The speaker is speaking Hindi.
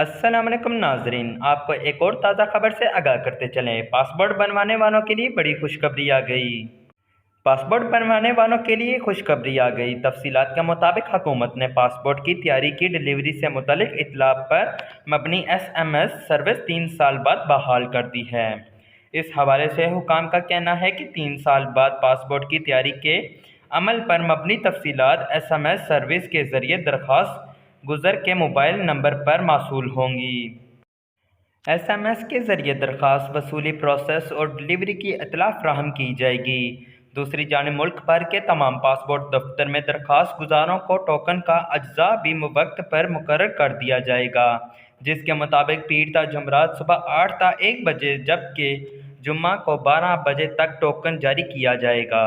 अस्सलाम वालेकुम नाजरीन, आपको एक और ताज़ा खबर से आगाह करते चलें। पासपोर्ट बनवाने वालों के लिए बड़ी खुशखबरी आ गई। पासपोर्ट बनवाने वालों के लिए खुशखबरी आ गई। तफसीलात के मुताबिक हुकूमत ने पासपोर्ट की तैयारी की डिलीवरी से मुतल्लिक इत्तला पर मबनी SMS सर्विस 3 साल बाद बहाल कर दी है। इस हवाले से हुकाम का कहना है कि 3 साल बाद पासपोर्ट की तैयारी के अमल पर मबनी तफसीलात SMS सर्विस के ज़रिए दरख्वास्त गुज़र के मोबाइल नंबर पर मौसूल होंगी। SMS के ज़रिए दरख्वास्त वसूली प्रोसेस और डिलीवरी की इत्तला फ़राहम की जाएगी। दूसरी जानिब मुल्क भर के तमाम पासपोर्ट दफ्तर में दरख्वास्त गुज़ारों को टोकन का अज्जा भी वक्त पर मुकर्रर कर दिया जाएगा, जिसके मुताबिक पीर ता जुमरात सुबह 8 ता 1 बजे जबकि जुम्मा को 12 बजे तक टोकन जारी किया जाएगा।